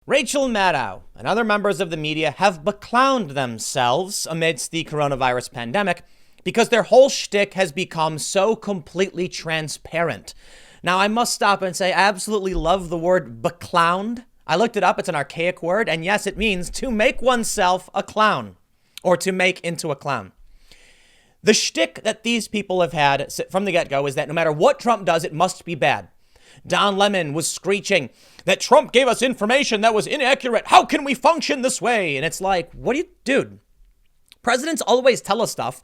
Rachel Maddow and other members of the media have beclowned themselves amidst the coronavirus pandemic because their whole shtick has become so completely transparent. Now, I must stop and say I absolutely love the word beclowned. I looked it up. It's an archaic word. And yes, it means to make oneself a clown or to make into a clown. The shtick that these people have had from the get-go is that no matter what Trump does, it must be bad. Don Lemon was screeching that Trump gave us information that was inaccurate. How can we function this way? And it's like, dude? Presidents always tell us stuff,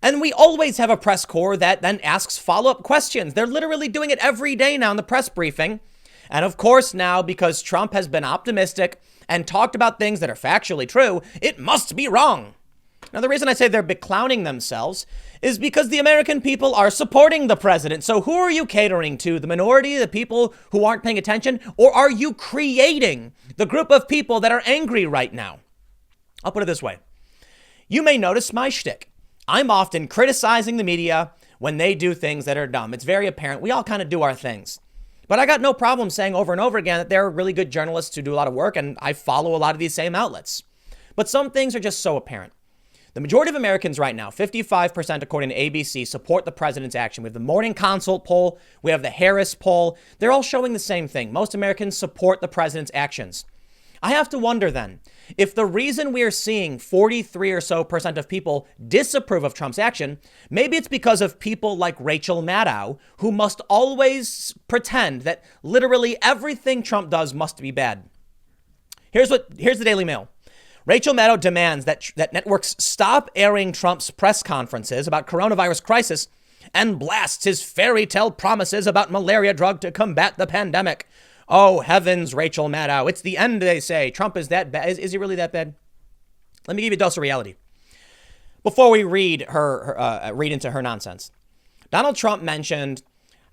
and we always have a press corps that then asks follow-up questions. They're literally doing it every day now in the press briefing. And of course now, because Trump has been optimistic and talked about things that are factually true, it must be wrong. Now, the reason I say they're beclowning themselves is because the American people are supporting the president. So who are you catering to? The minority, the people who aren't paying attention? Or are you creating the group of people that are angry right now? I'll put it this way. You may notice my shtick. I'm often criticizing the media when they do things that are dumb. It's very apparent. We all kind of do our things. But I got no problem saying over and over again that there are really good journalists who do a lot of work, and I follow a lot of these same outlets. But some things are just so apparent. The majority of Americans right now, 55% according to ABC, support the president's action. We have the Morning Consult poll. We have the Harris poll. They're all showing the same thing. Most Americans support the president's actions. I have to wonder then, if the reason we are seeing 43 or so percent of people disapprove of Trump's action, maybe it's because of people like Rachel Maddow, who must always pretend that literally everything Trump does must be bad. Here's the Daily Mail. Rachel Maddow demands that networks stop airing Trump's press conferences about coronavirus crisis and blasts his fairy tale promises about malaria drug to combat the pandemic. Oh, heavens, Rachel Maddow. It's the end, they say. Trump is that bad. Is he really that bad? Let me give you a dose of reality. Before we read into her nonsense, Donald Trump mentioned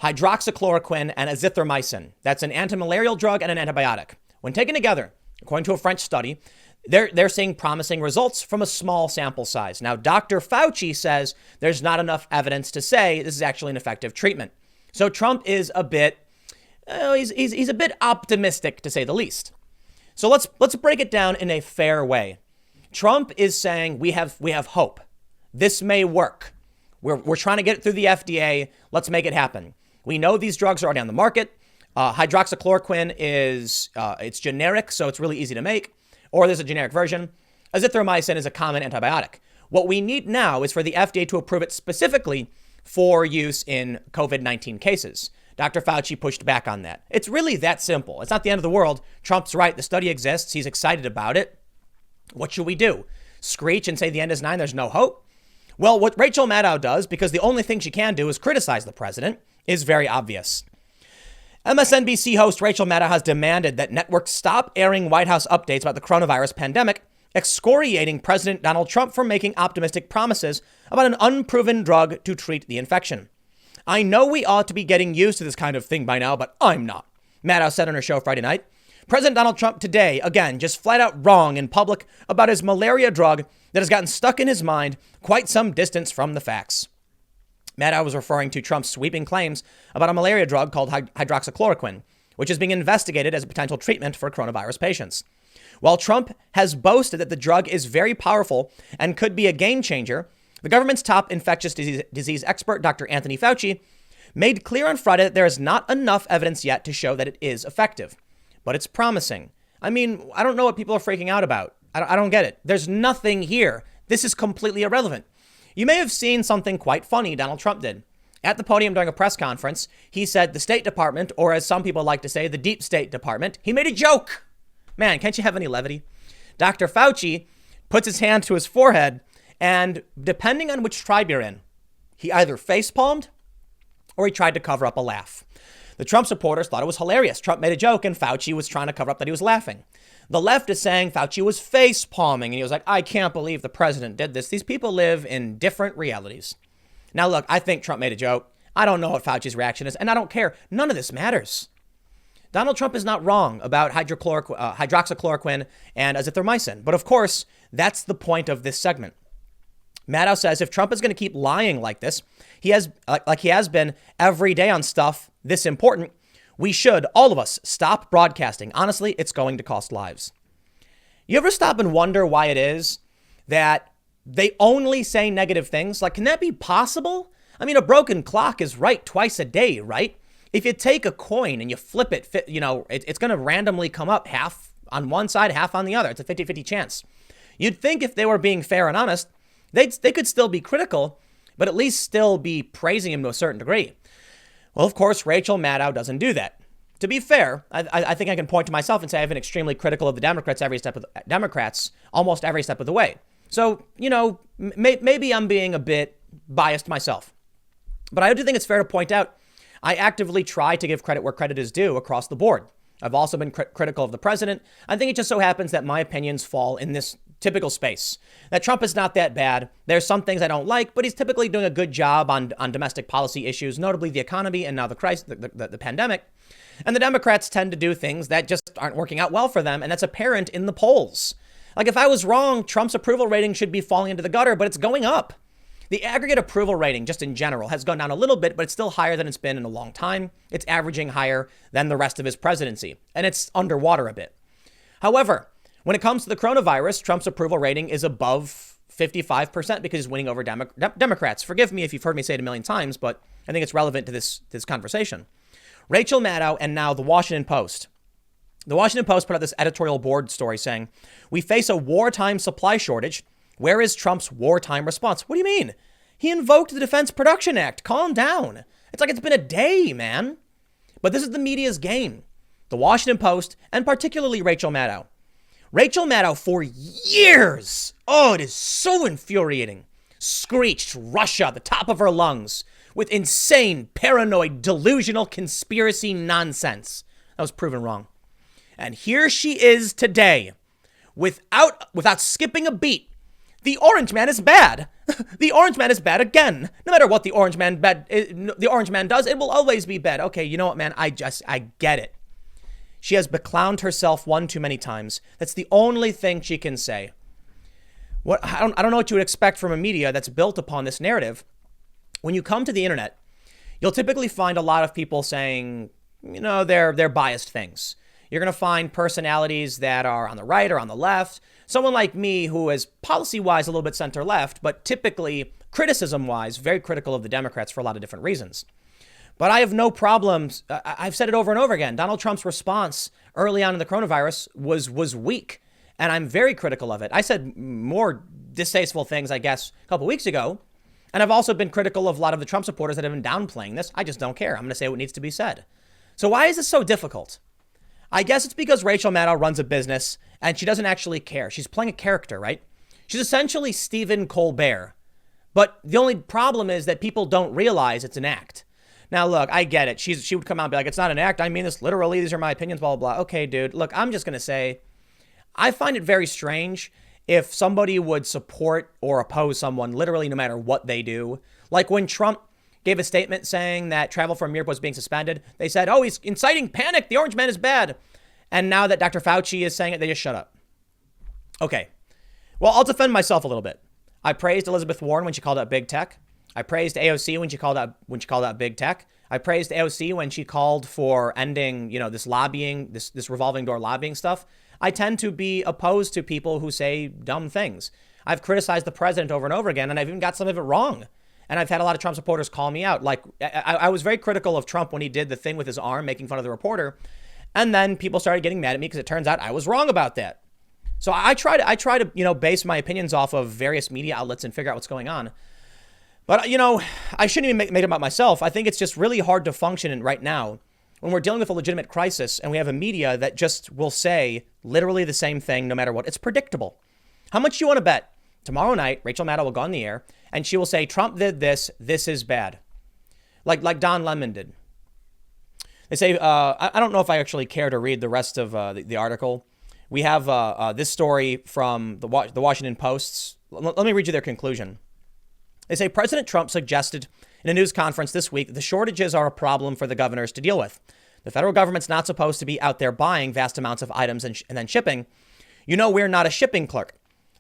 hydroxychloroquine and azithromycin. That's an antimalarial drug and an antibiotic. When taken together, according to a French study, they're seeing promising results from a small sample size. Now, Dr. Fauci says there's not enough evidence to say this is actually an effective treatment. So Trump is a bit, he's a bit optimistic, to say the least. So let's break it down in a fair way. Trump is saying we have hope. This may work. We're trying to get it through the FDA. Let's make it happen. We know these drugs are already on the market. Hydroxychloroquine is it's generic, so it's really easy to make. Or there's a generic version. Azithromycin is a common antibiotic. What we need now is for the FDA to approve it specifically for use in COVID-19 cases. Dr. Fauci pushed back on that. It's really that simple. It's not the end of the world. Trump's right. The study exists. He's excited about it. What should we do? Screech and say the end is nigh, there's no hope? Well, what Rachel Maddow does, because the only thing she can do is criticize the president, is very obvious. MSNBC host Rachel Maddow has demanded that networks stop airing White House updates about the coronavirus pandemic, excoriating President Donald Trump for making optimistic promises about an unproven drug to treat the infection. I know we ought to be getting used to this kind of thing by now, but I'm not, Maddow said on her show Friday night. President Donald Trump today, again, just flat out wrong in public about his malaria drug that has gotten stuck in his mind quite some distance from the facts. Maddow was referring to Trump's sweeping claims about a malaria drug called hydroxychloroquine, which is being investigated as a potential treatment for coronavirus patients. While Trump has boasted that the drug is very powerful and could be a game changer, the government's top infectious disease expert, Dr. Anthony Fauci, made clear on Friday that there is not enough evidence yet to show that it is effective. But it's promising. I mean, I don't know what people are freaking out about. I don't get it. There's nothing here. This is completely irrelevant. You may have seen something quite funny Donald Trump did. At the podium during a press conference, he said the State Department, or as some people like to say, the Deep State Department, he made a joke. Man, can't you have any levity? Dr. Fauci puts his hand to his forehead, and depending on which tribe you're in, he either facepalmed or he tried to cover up a laugh. The Trump supporters thought it was hilarious. Trump made a joke and Fauci was trying to cover up that he was laughing. The left is saying Fauci was face palming and he was like, I can't believe the president did this. These people live in different realities. Now, look, I think Trump made a joke. I don't know what Fauci's reaction is, and I don't care. None of this matters. Donald Trump is not wrong about hydroxychloroquine and azithromycin. But of course, that's the point of this segment. Maddow says if Trump is going to keep lying like this, he has been every day on stuff this important, We should, all of us, stop broadcasting. Honestly, it's going to cost lives. You ever stop and wonder why it is that they only say negative things? Like, can that be possible? I mean, a broken clock is right twice a day, right? If you take a coin and you flip it, it's going to randomly come up half on one side, half on the other. It's a 50-50 chance. You'd think if they were being fair and honest, they could still be critical, but at least still be praising him to a certain degree. Well, of course, Rachel Maddow doesn't do that. To be fair, I think I can point to myself and say I've been extremely critical of the Democrats almost every step of the way. So, maybe I'm being a bit biased myself. But I do think it's fair to point out I actively try to give credit where credit is due across the board. I've also been critical of the president. I think it just so happens that my opinions fall in this typical space. That Trump is not that bad. There's some things I don't like, but he's typically doing a good job on domestic policy issues, notably the economy and now the crisis, the pandemic. And the Democrats tend to do things that just aren't working out well for them. And that's apparent in the polls. Like, if I was wrong, Trump's approval rating should be falling into the gutter, but it's going up. The aggregate approval rating, just in general, has gone down a little bit, but it's still higher than it's been in a long time. It's averaging higher than the rest of his presidency, and it's underwater a bit. However, when it comes to the coronavirus, Trump's approval rating is above 55% because he's winning over Democrats. Forgive me if you've heard me say it a million times, but I think it's relevant to this conversation. Rachel Maddow and now the Washington Post. The Washington Post put out this editorial board story saying, "We face a wartime supply shortage. Where is Trump's wartime response?" What do you mean? He invoked the Defense Production Act. Calm down. It's like it's been a day, man. But this is the media's game. The Washington Post, and particularly Rachel Maddow. Rachel Maddow for years, it is so infuriating, screeched Russia at the top of her lungs with insane, paranoid, delusional conspiracy nonsense. That was proven wrong. And here she is today, without skipping a beat. The orange man is bad. The orange man is bad again. No matter what the orange man does, it will always be bad. Okay, you know what, man? I get it. She has beclowned herself one too many times. That's the only thing she can say. I don't know what you would expect from a media that's built upon this narrative. When you come to the internet, you'll typically find a lot of people saying, they're biased things. You're going to find personalities that are on the right or on the left. Someone like me who is policy-wise a little bit center-left, but typically criticism-wise very critical of the Democrats for a lot of different reasons. But I have no problems. I've said it over and over again. Donald Trump's response early on in the coronavirus was weak, and I'm very critical of it. I said more distasteful things, I guess, a couple weeks ago. And I've also been critical of a lot of the Trump supporters that have been downplaying this. I just don't care. I'm going to say what needs to be said. So why is this so difficult? I guess it's because Rachel Maddow runs a business and she doesn't actually care. She's playing a character, right? She's essentially Stephen Colbert. But the only problem is that people don't realize it's an act. Now, look, I get it. She would come out and be like, it's not an act. I mean this literally. These are my opinions, blah, blah, blah. Okay, dude. Look, I'm just going to say, I find it very strange if somebody would support or oppose someone literally no matter what they do. Like when Trump gave a statement saying that travel from Europe was being suspended, they said, he's inciting panic. The orange man is bad. And now that Dr. Fauci is saying it, they just shut up. Okay. Well, I'll defend myself a little bit. I praised Elizabeth Warren when she called out big tech. I praised AOC when she called out big tech. I praised AOC when she called for ending, this lobbying, this revolving door lobbying stuff. I tend to be opposed to people who say dumb things. I've criticized the president over and over again, and I've even got some of it wrong. And I've had a lot of Trump supporters call me out. Like, I was very critical of Trump when he did the thing with his arm, making fun of the reporter. And then people started getting mad at me because it turns out I was wrong about that. So I try to, base my opinions off of various media outlets and figure out what's going on. But, I shouldn't even make it about myself. I think it's just really hard to function right now when we're dealing with a legitimate crisis and we have a media that just will say literally the same thing no matter what. It's predictable. How much do you want to bet? Tomorrow night, Rachel Maddow will go on the air and she will say, Trump did this. This is bad. Like Don Lemon did. They say, I don't know if I actually care to read the rest of the article. We have this story from the Washington Post. Let me read you their conclusion. They say President Trump suggested in a news conference this week, the shortages are a problem for the governors to deal with. The federal government's not supposed to be out there buying vast amounts of items and then shipping. We're not a shipping clerk.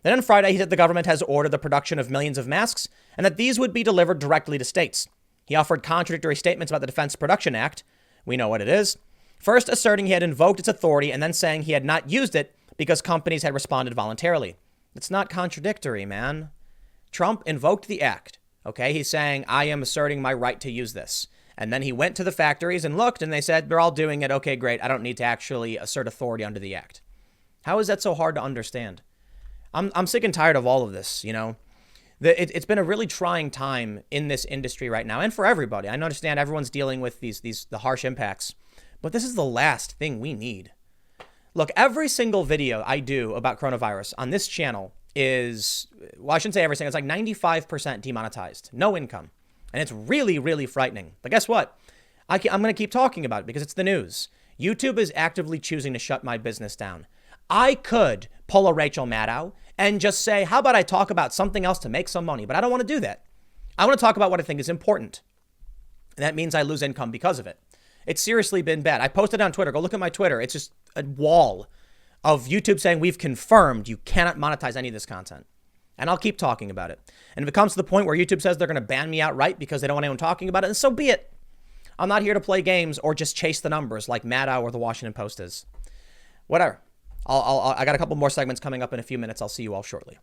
Then on Friday, he said the government has ordered the production of millions of masks and that these would be delivered directly to states. He offered contradictory statements about the Defense Production Act. We know what it is. First asserting he had invoked its authority and then saying he had not used it because companies had responded voluntarily. It's not contradictory, man. Trump invoked the act. Okay, he's saying, I am asserting my right to use this. And then he went to the factories and looked and they said, they're all doing it. Okay, great. I don't need to actually assert authority under the act. How is that so hard to understand? I'm sick and tired of all of this, you know. It's been a really trying time in this industry right now and for everybody. I understand everyone's dealing with the harsh impacts, but this is the last thing we need. Look, every single video I do about coronavirus on this channel is, well, I shouldn't say every single, it's like 95% demonetized, no income. And it's really, really frightening. But guess what? I'm going to keep talking about it because it's the news. YouTube is actively choosing to shut my business down. I could pull a Rachel Maddow and just say, how about I talk about something else to make some money? But I don't want to do that. I want to talk about what I think is important. And that means I lose income because of it. It's seriously been bad. I posted on Twitter. Go look at my Twitter. It's just a wall of YouTube saying we've confirmed you cannot monetize any of this content. And I'll keep talking about it. And if it comes to the point where YouTube says they're going to ban me outright because they don't want anyone talking about it, then so be it. I'm not here to play games or just chase the numbers like Maddow or the Washington Post is. Whatever. I got a couple more segments coming up in a few minutes. I'll see you all shortly.